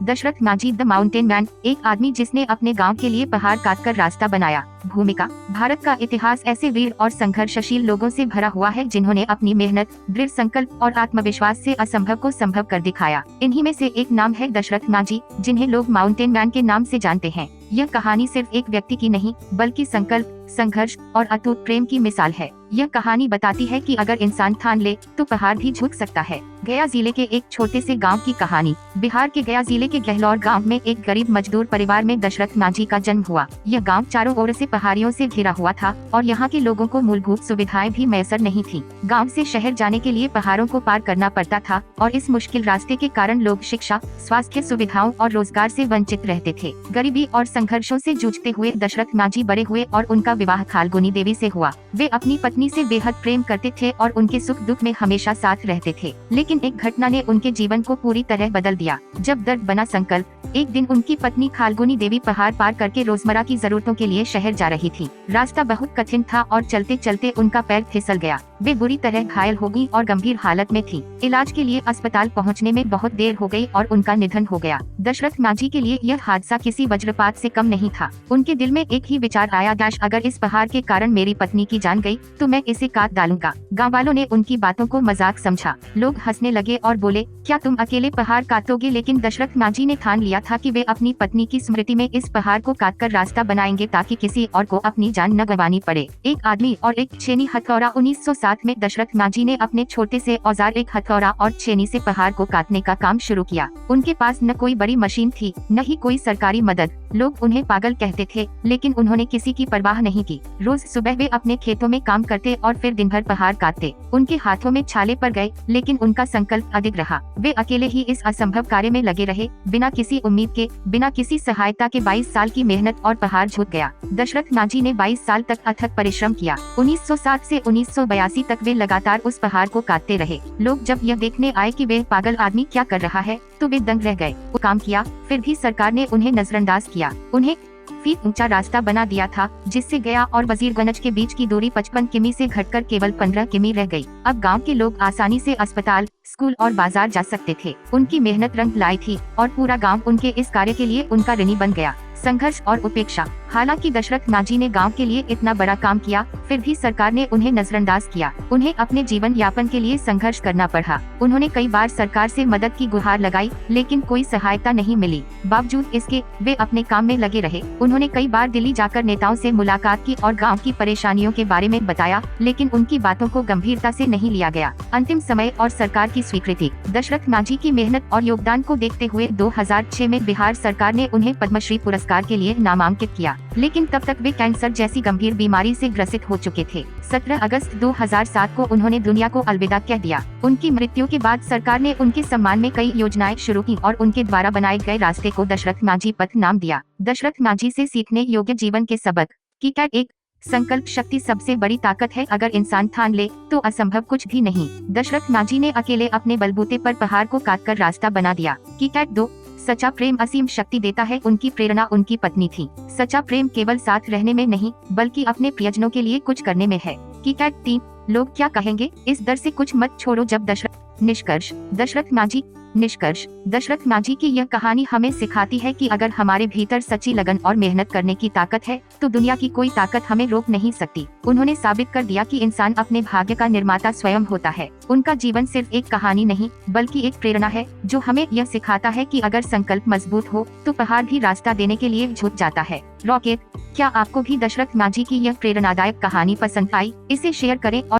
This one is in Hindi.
दशरथ माझी द माउंटेन मैन, एक आदमी जिसने अपने गांव के लिए पहाड़ काटकर रास्ता बनाया। भूमिका: भारत का इतिहास ऐसे वीर और संघर्षशील लोगों से भरा हुआ है जिन्होंने अपनी मेहनत, दृढ़ संकल्प और आत्मविश्वास से असंभव को संभव कर दिखाया। इन्हीं में से एक नाम है दशरथ माझी, जिन्हें लोग माउंटेन मैन के नाम से जानते हैं। यह कहानी सिर्फ एक व्यक्ति की नहीं, बल्कि संकल्प, संघर्ष और अटूट प्रेम की मिसाल है। यह कहानी बताती है कि अगर इंसान ठान ले तो पहाड़ भी झुक सकता है। गया जिले के एक छोटे से गांव की कहानी। बिहार के गया जिले के गहलौर गांव में एक गरीब मजदूर परिवार में दशरथ माझी का जन्म हुआ। यह गांव चारों ओर से पहाड़ियों से घिरा हुआ था और यहाँ के लोगों को मूलभूत सुविधाएं भी मैसर नहीं थी। गांव से शहर जाने के लिए पहाड़ों को पार करना पड़ता था और इस मुश्किल रास्ते के कारण लोग शिक्षा, स्वास्थ्य सुविधाओं और रोजगार से वंचित रहते थे। गरीबी और संघर्षों से जूझते हुए दशरथ माझी बड़े हुए और उनका विवाह खालगुनी देवी से हुआ। वे अपनी पत्नी से बेहद प्रेम करते थे और उनके सुख दुख में हमेशा साथ रहते थे। लेकिन एक घटना ने उनके जीवन को पूरी तरह बदल दिया। जब दर्द बना संकल्प, एक दिन उनकी पत्नी खालगुनी देवी पहाड़ पार करके रोजमर्रा की जरूरतों के लिए शहर जा रही थी। रास्ता बहुत कठिन था और चलते चलते उनका पैर फिसल गया। वे बुरी तरह घायल हो गई और गंभीर हालत में थी। इलाज के लिए अस्पताल पहुंचने में बहुत देर हो गई और उनका निधन हो गया। दशरथ माझी के लिए यह हादसा किसी वज्रपात से कम नहीं था। उनके दिल में एक ही विचार आया, अगर इस पहाड़ के कारण मेरी पत्नी की जान गई तो मैं इसे काट डालूंगा। गाँव वालों ने उनकी बातों को मजाक समझा। लोग हंसने लगे और बोले, क्या तुम अकेले पहाड़ काटोगे? लेकिन दशरथ माझी ने ठान लिया था कि वे अपनी पत्नी की स्मृति में इस पहाड़ को काटकर रास्ता बनाएंगे ताकि किसी और को अपनी जान न गंवानी पड़े। एक आदमी और एक छेनी हथौड़ा। 1907 में दशरथ माझी ने अपने छोटे से औजार, एक हथौड़ा और छेनी से पहाड़ को काटने का काम शुरू किया। उनके पास न कोई बड़ी मशीन थी, न ही कोई सरकारी मदद। लोग उन्हें पागल कहते थे, लेकिन उन्होंने किसी की परवाह नहीं की। रोज सुबह वे अपने खेतों में काम करते और फिर दिन भर पहाड़ काटते। उनके हाथों में छाले पड़ गए, लेकिन उनका संकल्प अडिग रहा। वे अकेले ही इस असंभव कार्य में लगे रहे, बिना किसी उम्मीद के, बिना किसी सहायता के। 22 साल की मेहनत और पहाड़ झुक गया। दशरथ माझी ने 22 साल तक अथक परिश्रम किया। 1907 से 1982 तक वे लगातार उस पहाड़ को काटते रहे। लोग जब यह देखने आए कि वे पागल आदमी क्या कर रहा है, तो वे दंग रह गए। वो काम किया, फिर भी सरकार ने उन्हें नजरअंदाज किया। उन्हें फीट ऊंचा रास्ता बना दिया था, जिससे गया और वजीरगंज के बीच की दूरी 55 किमी से घटकर केवल 15 किमी रह गई। अब गांव के लोग आसानी से अस्पताल, स्कूल और बाजार जा सकते थे। उनकी मेहनत रंग लाई थी और पूरा गांव उनके इस कार्य के लिए उनका ऋणी बन गया। संघर्ष और उपेक्षा। हालांकि दशरथ माझी ने गांव के लिए इतना बड़ा काम किया, फिर भी सरकार ने उन्हें नजरअंदाज किया। उन्हें अपने जीवन यापन के लिए संघर्ष करना पड़ा। उन्होंने कई बार सरकार से मदद की गुहार लगाई, लेकिन कोई सहायता नहीं मिली। बावजूद इसके वे अपने काम में लगे रहे। उन्होंने कई बार दिल्ली जाकर नेताओं से मुलाकात की और गाँव की परेशानियों के बारे में बताया, लेकिन उनकी बातों को गंभीरता से नहीं लिया गया। अंतिम समय और सरकार की स्वीकृति। दशरथ माझी की मेहनत और योगदान को देखते हुए 2006 में बिहार सरकार ने उन्हें पद्मश्री पुरस्कार के लिए नामांकित किया, लेकिन तब तक वे कैंसर जैसी गंभीर बीमारी से ग्रसित हो चुके थे। 17 अगस्त 2007 को उन्होंने दुनिया को अलविदा कह दिया। उनकी मृत्यु के बाद सरकार ने उनके सम्मान में कई योजनाएं शुरू की और उनके द्वारा बनाए गए रास्ते को दशरथ माझी पथ नाम दिया। दशरथ माझी से सीखने योग्य जीवन के सबक। कीकैट 1, संकल्प शक्ति सबसे बड़ी ताकत है। अगर इंसान ठान ले तो असंभव कुछ भी नहीं। दशरथ माझी ने अकेले अपने बलबूते पर पहाड़ को काटकर रास्ता बना दिया। कीकैट 2, सच्चा प्रेम असीम शक्ति देता है। उनकी प्रेरणा उनकी पत्नी थी। सच्चा प्रेम केवल साथ रहने में नहीं, बल्कि अपने प्रियजनों के लिए कुछ करने में है। कीकैट 3, लोग क्या कहेंगे, इस डर से कुछ मत छोड़ो। जब दशरथ निष्कर्ष। दशरथ माझी निष्कर्ष। दशरथ माझी की यह कहानी हमें सिखाती है कि अगर हमारे भीतर सच्ची लगन और मेहनत करने की ताकत है, तो दुनिया की कोई ताकत हमें रोक नहीं सकती। उन्होंने साबित कर दिया कि इंसान अपने भाग्य का निर्माता स्वयं होता है। उनका जीवन सिर्फ एक कहानी नहीं, बल्कि एक प्रेरणा है, जो हमें यह सिखाता है कि अगर संकल्प मजबूत हो तो पहाड़ भी रास्ता देने के लिए झुक जाता है। रॉकेट, क्या आपको भी दशरथ माझी की यह प्रेरणादायक कहानी पसंद आई? इसे शेयर करें और